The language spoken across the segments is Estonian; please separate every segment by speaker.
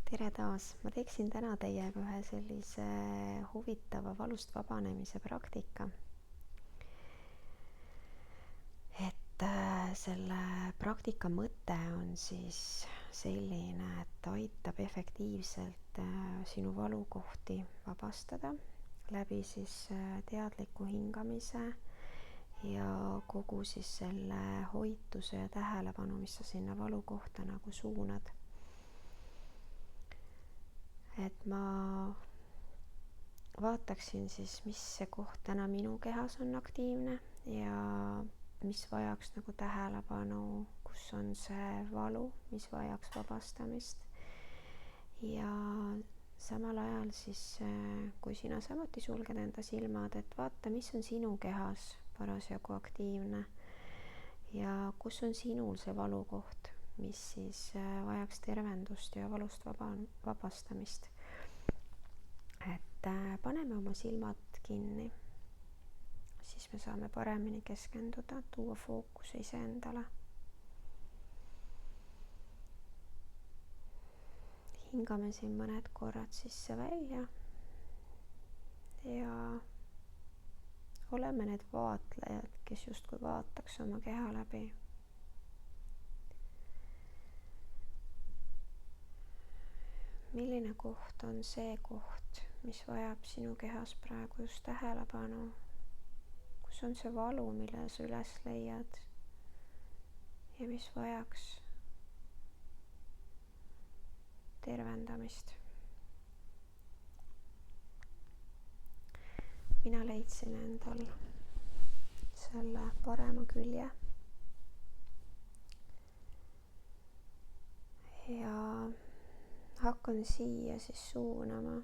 Speaker 1: tere taas! Ma teeksin täna teiega ühe sellise huvitava valust vabanemise praktika. Selle praktika mõte on siis selline, et aitab efektiivselt sinu valukohti vabastada läbi siis teadliku hingamise ja kogu siis selle hoituse ja tähelepanu, mis sa sinna valukohta nagu suunad. Et ma vaataksin siis, mis see koht täna minu kehas on aktiivne ja mis vajaks nagu tähelepanu, kus on see valu, mis vajaks vabastamist. Ja samal ajal siis, kui sina samuti sulged enda silmad, et vaata, mis on sinu kehas parasjagu aktiivne ja kus on sinul see valukoht, mis siis vajaks tervendust ja valust vabastamist. Et paneme oma silmad kinni, siis me saame paremini keskenduda, tuua fookuse iseendale. Hingame siin mõned korrad sisse-välja ja oleme need vaatlejad, kes justkui vaataks oma keha läbi. Milline koht on see koht, mis vajab sinu kehas praegu just tähelepanu? Kus on see valu, mille sa üles leiad ja mis vajaks tervendamist? Mina leidsin endal selle parema külje ja hakkan siia siis suunama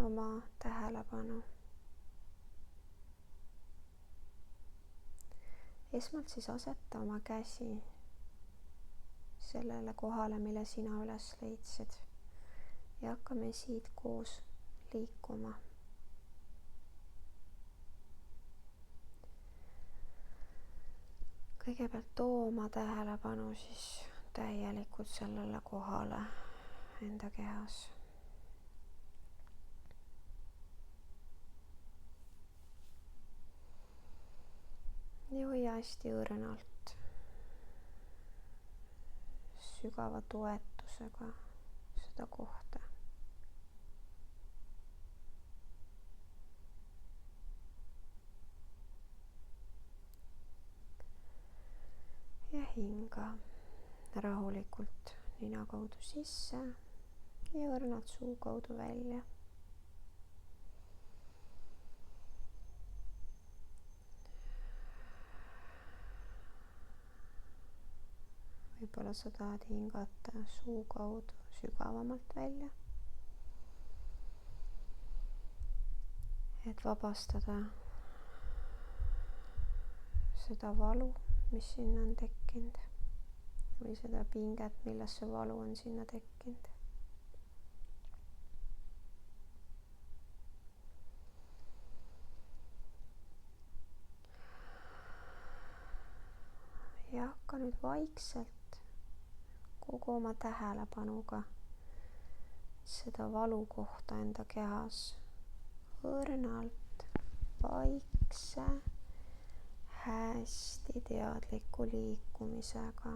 Speaker 1: oma tähelepanu. Esmalt siis aseta oma käsi sellele kohale, mille sina üles leidsid ja hakkame siit koos liikuma. Kõigepealt too oma tähelepanu siis täielikult sellele kohale enda kehas. Ja hoia hästi õrnalt, sügava toetusega seda kohta. Ja hinga rahulikult nina kaudu sisse ja õrnalt suu kaudu välja. Võib-olla sa tahad hingata suu kaudu sügavamalt välja, et vabastada seda valu, mis sinna on tekkinud või seda pinget, millest see valu on sinna tekkinud. Ja hakka nüüd vaikselt kogu oma tähelepanuga seda valukohta enda kehas õrnalt, vaikse, hästi teadliku liikumisega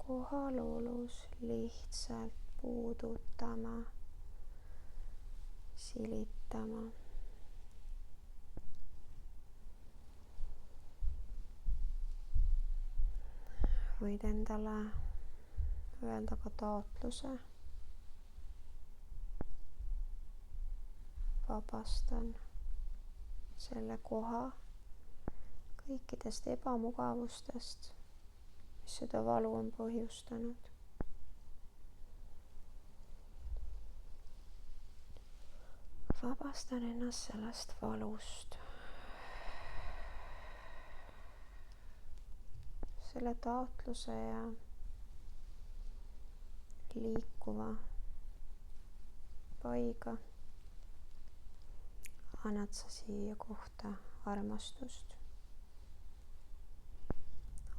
Speaker 1: kohalolus lihtsalt puudutama, silitama. Võid endale öelda ka taotluse. Vabastan selle koha kõikidest ebamugavustest, mis seda valu on põhjustanud. Vabastan ennast sellest valust. Selle taotluse ja liikuva paiga annad sa siia kohta armastust.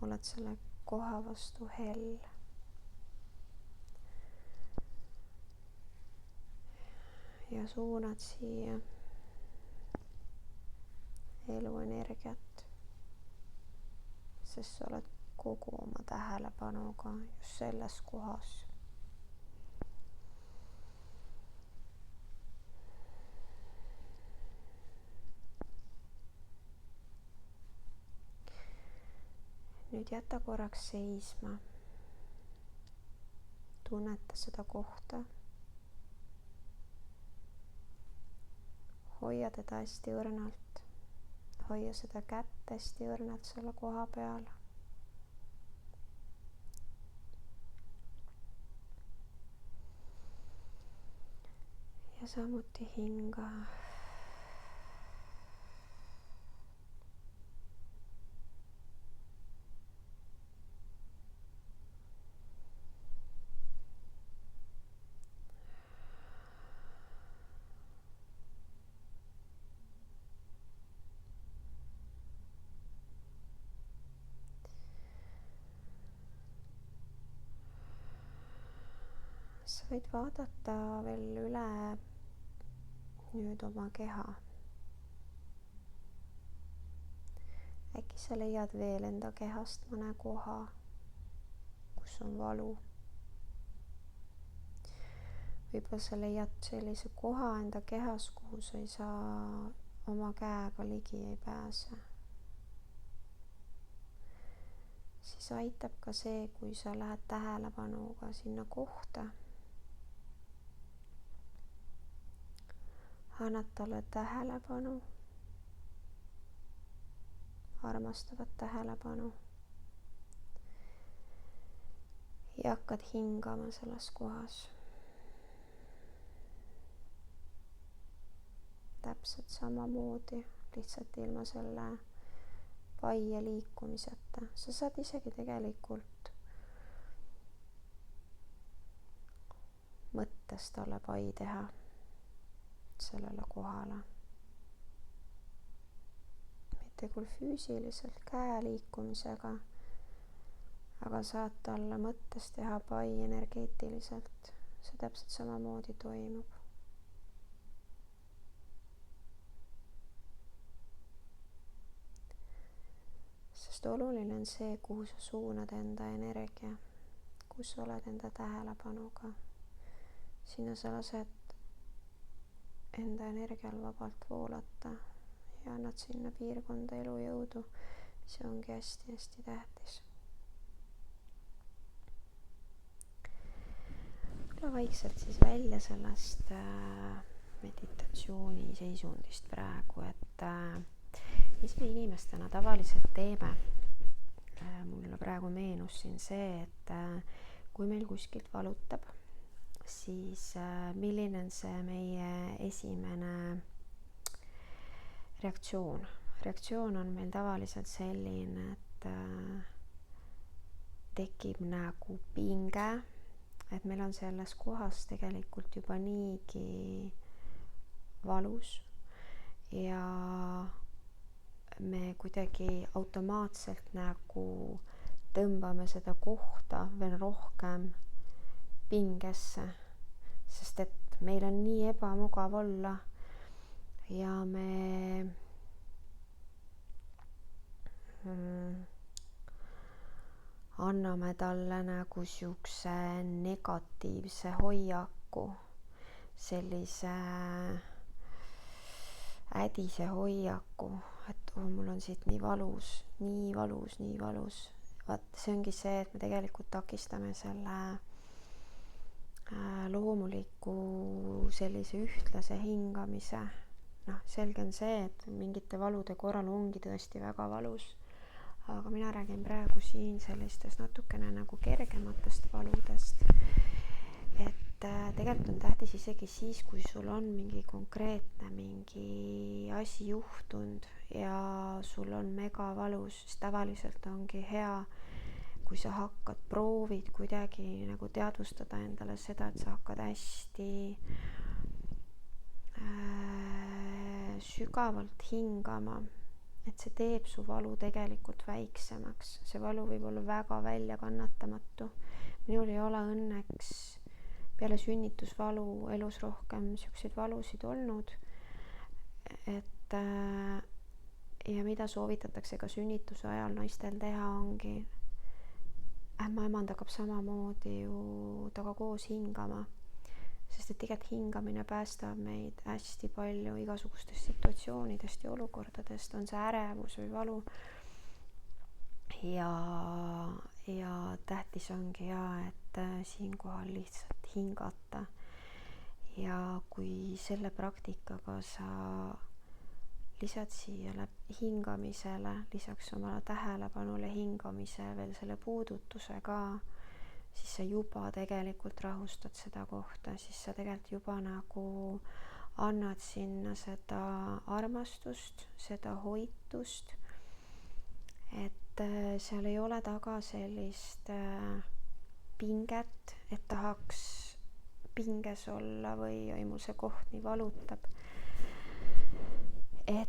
Speaker 1: Oled selle koha vastu hell. ja suunad siia eluenergiat, sest sa oled kogu oma tähelepanuga just selles kohas. Nüüd jäta korraks seisma. Tunneta seda kohta. Hoia teda hästi õrnalt. Hoia seda kätt hästi õrnalt selle koha peal. Ja samuti hinga. Sa võid vaadata veel üle nüüd oma keha. Äkki sa leiad veel enda kehast mõne koha, kus on valu. Võib-olla sa leiad sellise koha enda kehas, kuhu sa ei saa oma käega ligi ei pääse. Siis aitab ka see, kui sa lähed tähelepanuga sinna kohta. Annad talle tähelepanu, armastavat tähelepanu ja hakkad hingama selles kohas. Täpselt samamoodi, lihtsalt ilma selle paie liikumiseta. Sa saad isegi tegelikult mõttes talle pai teha sellele kohale. Mitte küll füüsiliselt käe liikumisega, aga saad talle mõttes teha pai energeetiliselt. See täpselt samamoodi toimub. Sest oluline on see, kuhu sa suunad enda energia, kus sa oled enda tähelepanuga. Sinna sa lased enda energial vabalt voolata ja annad sinna piirkonda elujõudu, mis ongi hästi-hästi tähtis. Tule vaikselt siis välja sellest meditatsiooni seisundist praegu, et mis me inimestena tavaliselt teeme. Mulle praegu meenus siin see, et kui meil kuskilt valutab, siis milline on see meie esimene reaktsioon? Reaktsioon on meil tavaliselt selline, et tekib nagu pinge, et meil on selles kohas tegelikult juba niigi valus ja me kuidagi automaatselt nagu tõmbame seda kohta veel rohkem pingesse, sest et meil on nii ebamugav olla ja me anname talle nagu siukse negatiivse hoiaku, sellise ädise hoiaku, et mul on siit nii valus, nii valus, nii valus. Vaat see ongi see, et me tegelikult takistame selle loomuliku sellise ühtlase hingamise. Selge on see, et mingite valude korral ongi tõesti väga valus, aga mina räägin praegu siin sellistest natukene nagu kergematest valudest, et tegelikult on tähtis isegi siis, kui sul on mingi konkreetne mingi asi juhtunud ja sul on mega valus, siis tavaliselt ongi hea, kui sa proovid kuidagi nagu teadvustada endale seda, et sa hakkad hästi sügavalt hingama, et see teeb su valu tegelikult väiksemaks. See valu võib olla väga väljakannatamatu. Minul ei ole õnneks peale sünnitusvalu elus rohkem siukseid valusid olnud, et ja mida soovitatakse ka sünnituse ajal naistel teha, ongi ämmaemand hakkab samamoodi ju temaga koos hingama, sest et tegelikult hingamine päästab meid hästi palju igasugustest situatsioonidest ja olukordadest, on see ärevus või valu. Ja tähtis ongi et siinkohal lihtsalt hingata. Ja kui selle praktikaga sa lisad siia hingamisele, lisaks omale tähelepanule hingamise veel selle puudutuse ka, siis sa juba tegelikult rahustad seda kohta, siis sa tegelikult juba nagu annad sinna seda armastust, seda hoitust, et seal ei ole taga sellist pinget, et tahaks pinges olla või mul see koht nii valutab. Et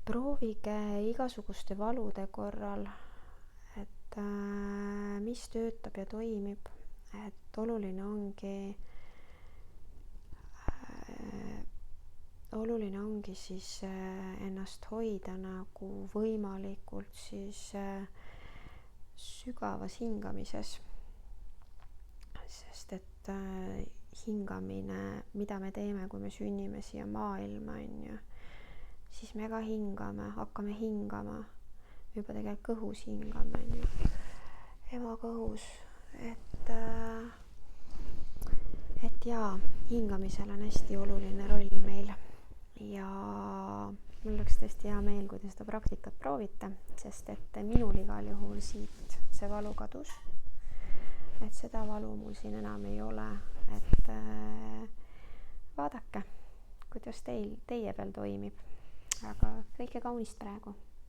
Speaker 1: proovige igasuguste valude korral, et mis töötab ja toimib, et oluline ongi siis ennast hoida nagu võimalikult siis sügavas hingamises, sest et hingamine, mida me teeme, kui me sünnime siia maailma, siis me ka hakkame hingama, juba tegelikult kõhus hingame, ema kõhus, et jaa, hingamisel on hästi oluline roll meil ja mul oleks tõesti hea meel, kui te seda praktikat proovite, sest et minul igal juhul siit see valu kadus, et seda valu mul siin enam ei ole, et vaadake, kuidas teie peal toimib, aga kõike kaunist praegu.